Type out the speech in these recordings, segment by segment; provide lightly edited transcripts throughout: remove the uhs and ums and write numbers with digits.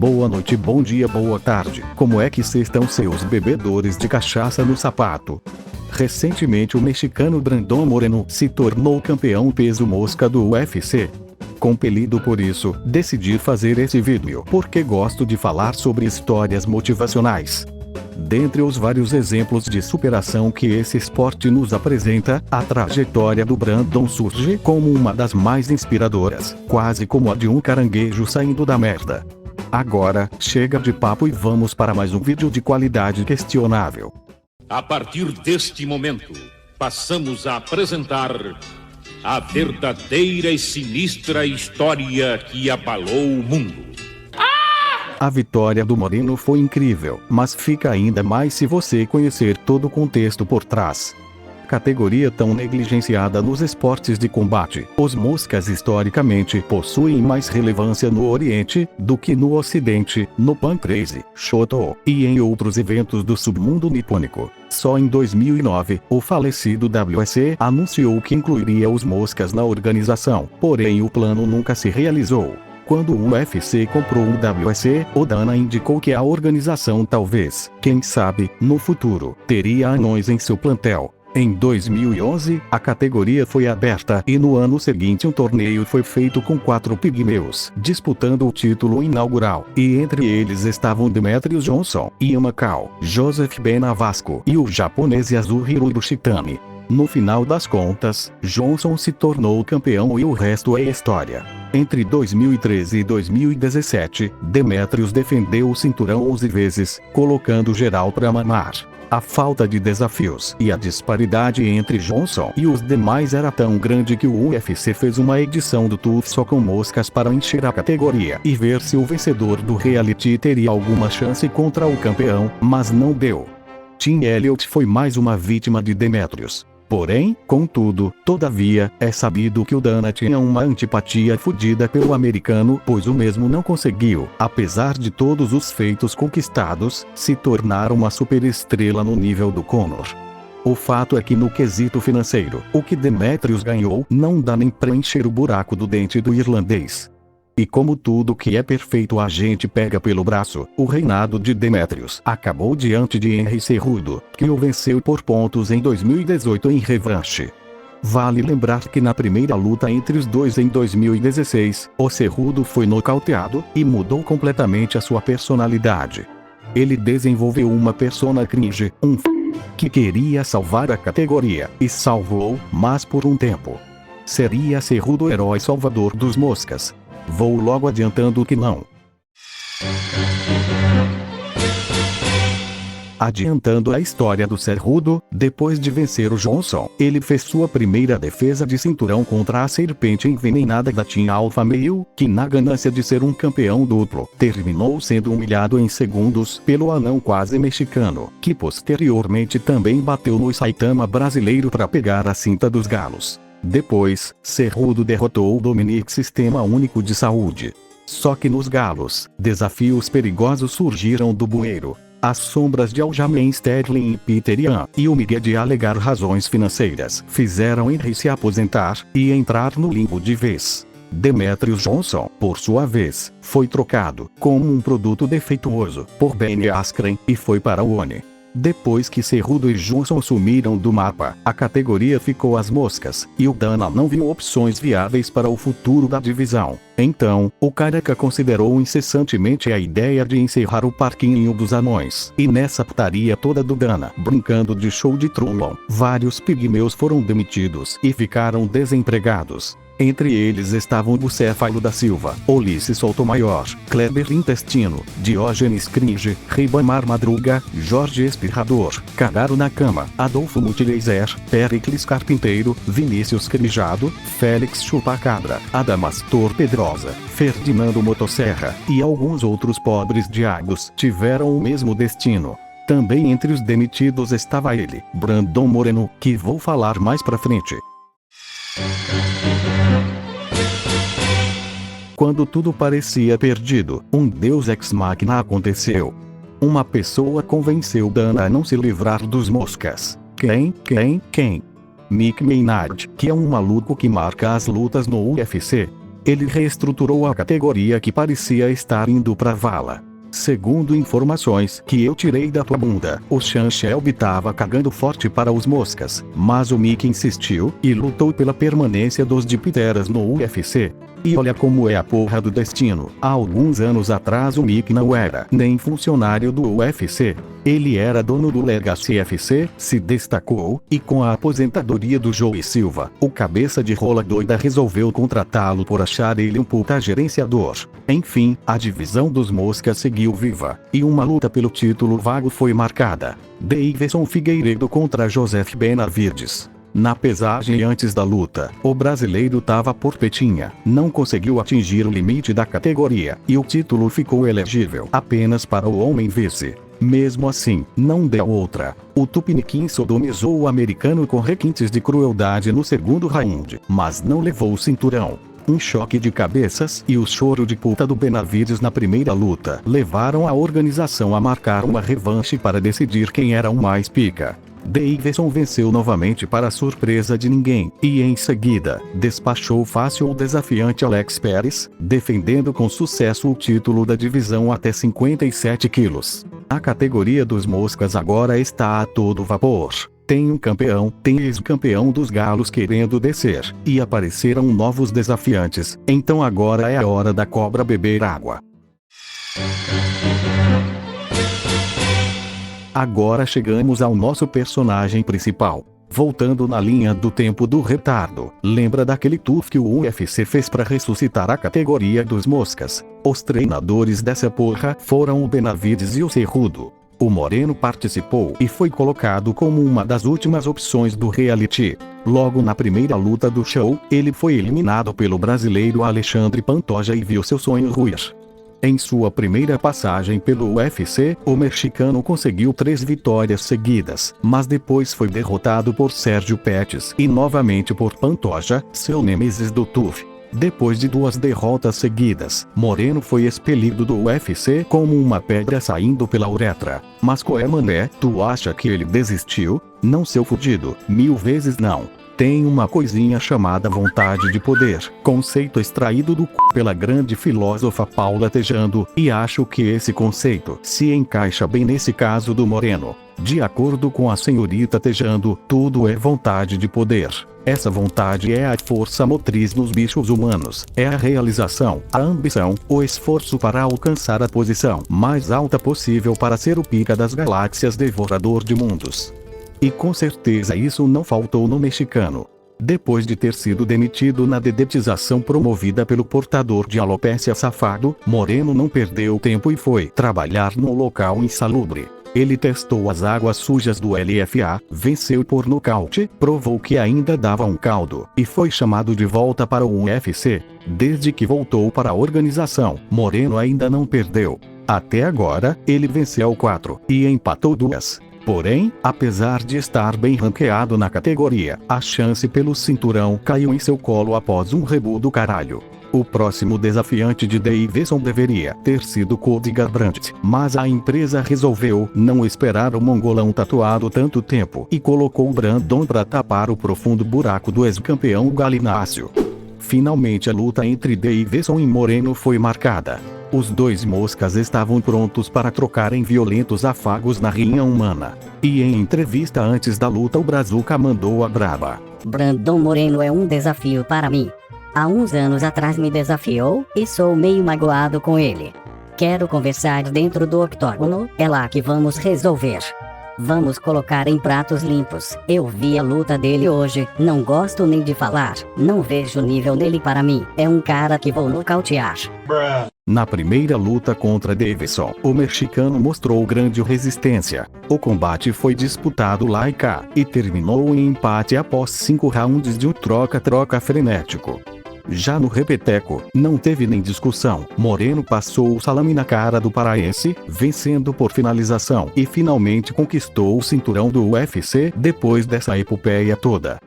boa noite, bom dia, boa tarde. Como é que cês estão, seus bebedores de cachaça no sapato? Recentemente o mexicano Brandon Moreno se tornou campeão peso mosca do UFC. Compelido por isso, decidi fazer esse vídeo porque gosto de falar sobre histórias motivacionais. Dentre os vários exemplos de superação que esse esporte nos apresenta, a trajetória do Brandon surge como uma das mais inspiradoras, quase como a de um caranguejo saindo da merda. Agora, chega de papo e vamos para mais um vídeo de qualidade questionável. A partir deste momento, passamos a apresentar a verdadeira e sinistra história que abalou o mundo. A vitória do Moreno foi incrível, mas fica ainda mais se você conhecer todo o contexto por trás. Categoria tão negligenciada nos esportes de combate, os moscas historicamente possuem mais relevância no Oriente do que no Ocidente, no Pancrase, Shoto e em outros eventos do submundo nipônico. Só em 2009, o falecido WEC anunciou que incluiria os moscas na organização, porém o plano nunca se realizou. Quando o UFC comprou o WEC, o Dana indicou que a organização talvez, quem sabe, no futuro, teria anões em seu plantel. Em 2011, a categoria foi aberta e no ano seguinte um torneio foi feito com 4 pigmeus, disputando o título inaugural, e entre eles estavam Demetrius Johnson, Ian Macau, Joseph Benavasco e o japonês Yasuhiro Shitami. No final das contas, Johnson se tornou campeão e o resto é história. Entre 2013 e 2017, Demetrius defendeu o cinturão 11 vezes, colocando geral pra mamar. A falta de desafios e a disparidade entre Johnson e os demais era tão grande que o UFC fez uma edição do TUF só com moscas para encher a categoria e ver se o vencedor do reality teria alguma chance contra o campeão, mas não deu. Tim Elliott foi mais uma vítima de Demetrius. Porém, contudo, todavia, é sabido que o Dana tinha uma antipatia fudida pelo americano, pois o mesmo não conseguiu, apesar de todos os feitos conquistados, se tornar uma superestrela no nível do Conor. O fato é que no quesito financeiro, o que Demetrius ganhou não dá nem pra encher o buraco do dente do irlandês. E como tudo que é perfeito a gente pega pelo braço, o reinado de Demetrius acabou diante de Henry Cejudo, que o venceu por pontos em 2018 em revanche. Vale lembrar que na primeira luta entre os dois em 2016, o Cejudo foi nocauteado e mudou completamente a sua personalidade. Ele desenvolveu uma persona cringe, que queria salvar a categoria, e salvou, mas por um tempo. Seria Cejudo o herói salvador dos moscas? Vou logo adiantando que não. Adiantando a história do Cejudo, depois de vencer o Johnson, ele fez sua primeira defesa de cinturão contra a serpente envenenada da Team Alpha Male, que na ganância de ser um campeão duplo, terminou sendo humilhado em segundos pelo anão quase mexicano, que posteriormente também bateu no Saitama brasileiro para pegar a cinta dos galos. Depois, Cejudo derrotou o Dominic Sistema Único de Saúde. Só que nos galos, desafios perigosos surgiram do bueiro. As sombras de Aljamain Sterling e Peter Yan, e o migué de alegar razões financeiras, fizeram Henry se aposentar e entrar no limbo de vez. Demetrius Johnson, por sua vez, foi trocado, como um produto defeituoso, por Ben Askren, e foi para o ONI. Depois que Cejudo e Johnson sumiram do mapa, a categoria ficou às moscas, e o Dana não viu opções viáveis para o futuro da divisão. Então, o careca considerou incessantemente a ideia de encerrar o parquinho dos anões, e nessa putaria toda do Dana, brincando de show de Truman, vários pigmeus foram demitidos e ficaram desempregados. Entre eles estavam Bucéfalo da Silva, Ulisses Sotomayor, Kleber Intestino, Diógenes Cringe, Ribamar Madruga, Jorge Espirrador, Cagaro na Cama, Adolfo Multilaser, Pericles Carpinteiro, Vinícius Crijado, Félix Chupacabra, Adamastor Pedrosa, Ferdinando Motosserra, e alguns outros pobres diabos tiveram o mesmo destino. Também entre os demitidos estava ele, Brandon Moreno, que vou falar mais pra frente. Quando tudo parecia perdido, um deus ex machina aconteceu. Uma pessoa convenceu Dana a não se livrar dos moscas. Quem? Mick Maynard, que é um maluco que marca as lutas no UFC. ele reestruturou a categoria que parecia estar indo pra vala. Segundo informações que eu tirei da tua bunda, o Sean Shelby tava cagando forte para os moscas, mas o Mickey insistiu e lutou pela permanência dos Dipteras no UFC. E olha como é a porra do destino. Há alguns anos atrás o Mickey não era nem funcionário do UFC. Ele era dono do Legacy FC, se destacou, e com a aposentadoria do Joey Silva, o cabeça de rola doida resolveu contratá-lo por achar ele um puta gerenciador. Enfim, a divisão dos moscas seguiu viva, e uma luta pelo título vago foi marcada. Davidson Figueiredo contra Joseph Benavides. Na pesagem antes da luta, o brasileiro tava porpetinha, não conseguiu atingir o limite da categoria, e o título ficou elegível apenas para o homem vice. Mesmo assim, não deu outra. O Tupiniquim sodomizou o americano com requintes de crueldade no segundo round, mas não levou o cinturão. Um choque de cabeças e o choro de puta do Benavides na primeira luta levaram a organização a marcar uma revanche para decidir quem era o mais pica. Davidson venceu novamente para surpresa de ninguém, e em seguida, despachou fácil o desafiante Alex Perez, defendendo com sucesso o título da divisão até 57 quilos. A categoria dos moscas agora está a todo vapor. Tem um campeão, tem ex-campeão dos galos querendo descer, e apareceram novos desafiantes, então agora é a hora da cobra beber água. Agora chegamos ao nosso personagem principal. Voltando na linha do tempo do retardo, lembra daquele tour que o UFC fez para ressuscitar a categoria dos moscas? Os treinadores dessa porra foram o Benavides e o Cerrudo. O Moreno participou e foi colocado como uma das últimas opções do reality. Logo na primeira luta do show, ele foi eliminado pelo brasileiro Alexandre Pantoja e viu seu sonho ruir. Em sua primeira passagem pelo UFC, o mexicano conseguiu 3 vitórias seguidas, mas depois foi derrotado por Sérgio Pettis e novamente por Pantoja, seu nêmesis do TUF. Depois de 2 derrotas seguidas, Moreno foi expelido do UFC como uma pedra saindo pela uretra. Mas qual é, mané? Tu acha que ele desistiu? Não, seu fudido, 1000 vezes não. Tem uma coisinha chamada vontade de poder, conceito extraído do c... pela grande filósofa Paula Tejando, e acho que esse conceito se encaixa bem nesse caso do Moreno. De acordo com a senhorita Tejando, tudo é vontade de poder. Essa vontade é a força motriz nos bichos humanos, é a realização, a ambição, o esforço para alcançar a posição mais alta possível para ser o pica das galáxias, devorador de mundos. E com certeza isso não faltou no mexicano. Depois de ter sido demitido na dedetização promovida pelo portador de alopécia safado, Moreno não perdeu tempo e foi trabalhar num local insalubre. Ele testou as águas sujas do LFA, venceu por nocaute, provou que ainda dava um caldo, e foi chamado de volta para o UFC. Desde que voltou para a organização, Moreno ainda não perdeu. Até agora, ele venceu 4 e empatou 2. Porém, apesar de estar bem ranqueado na categoria, a chance pelo cinturão caiu em seu colo após um rebu do caralho. O próximo desafiante de Davidson deveria ter sido Cody Garbrandt, mas a empresa resolveu não esperar o mongolão tatuado tanto tempo e colocou Brandon para tapar o profundo buraco do ex-campeão Galinácio. Finalmente a luta entre Davidson e Moreno foi marcada. Os dois moscas estavam prontos para trocarem violentos afagos na rinha humana. E em entrevista antes da luta o Brazuca mandou a braba. Brandon Moreno é um desafio para mim. Há uns anos atrás me desafiou, e sou meio magoado com ele. Quero conversar dentro do octógono, é lá que vamos resolver. Vamos colocar em pratos limpos. Eu vi a luta dele hoje, não gosto nem de falar. Não vejo nível dele para mim. É um cara que vou nocautear. Na primeira luta contra Davidson, o mexicano mostrou grande resistência. O combate foi disputado lá e cá, e terminou em empate após 5 rounds de um troca-troca frenético. Já no repeteco, não teve nem discussão. Moreno passou o salame na cara do paraense, vencendo por finalização, e finalmente conquistou o cinturão do UFC depois dessa epopeia toda.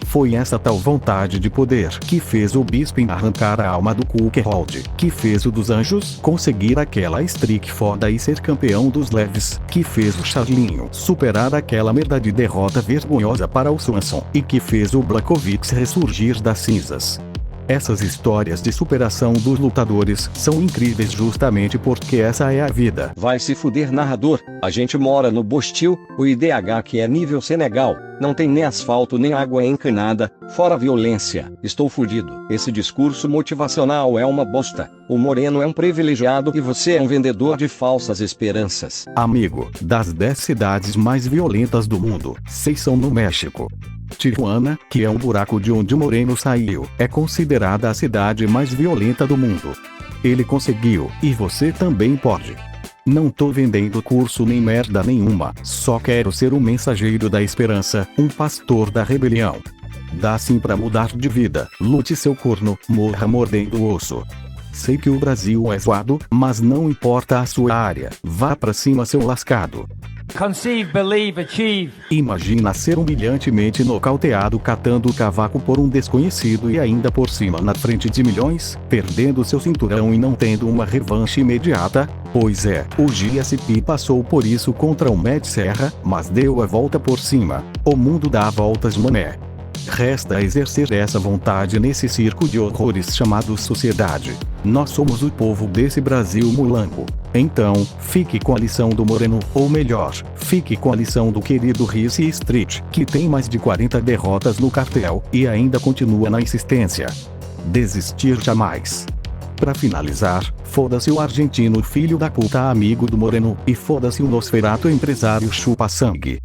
Foi essa tal vontade de poder que fez o Bisping arrancar a alma do Cookerhold, que fez o dos Anjos conseguir aquela streak foda e ser campeão dos leves, que fez o Charlinho superar aquela merda de derrota vergonhosa para o Swanson, e que fez o Blachowicz ressurgir das cinzas. Essas histórias de superação dos lutadores são incríveis justamente porque essa é a vida. Vai se fuder, narrador. A gente mora no Bostil, o IDH que é nível Senegal. Não tem nem asfalto nem água encanada, fora violência. Estou fudido. Esse discurso motivacional é uma bosta. O Moreno é um privilegiado e você é um vendedor de falsas esperanças. Amigo, das 10 cidades mais violentas do mundo, 6 são no México. Tijuana, que é um buraco de onde o Moreno saiu, é considerada a cidade mais violenta do mundo. Ele conseguiu, e você também pode. Não tô vendendo curso nem merda nenhuma, só quero ser um mensageiro da esperança, um pastor da rebelião. Dá sim pra mudar de vida, lute seu corno, morra mordendo o osso. Sei que o Brasil é zoado, mas não importa a sua área, vá pra cima seu lascado. Conceive, believe, achieve. Imagina ser humilhantemente nocauteado catando o cavaco por um desconhecido e ainda por cima na frente de milhões, perdendo seu cinturão e não tendo uma revanche imediata? Pois é, o GSP passou por isso contra o Matt Serra, mas deu a volta por cima. O mundo dá voltas, mané. Resta exercer essa vontade nesse circo de horrores chamado sociedade. Nós somos o povo desse Brasil mulambo. Então, fique com a lição do Moreno, ou melhor, fique com a lição do querido Rice Street, que tem mais de 40 derrotas no cartel, e ainda continua na insistência. Desistir jamais. Pra finalizar, foda-se o argentino filho da puta amigo do Moreno, e foda-se o Nosferatu empresário chupa-sangue.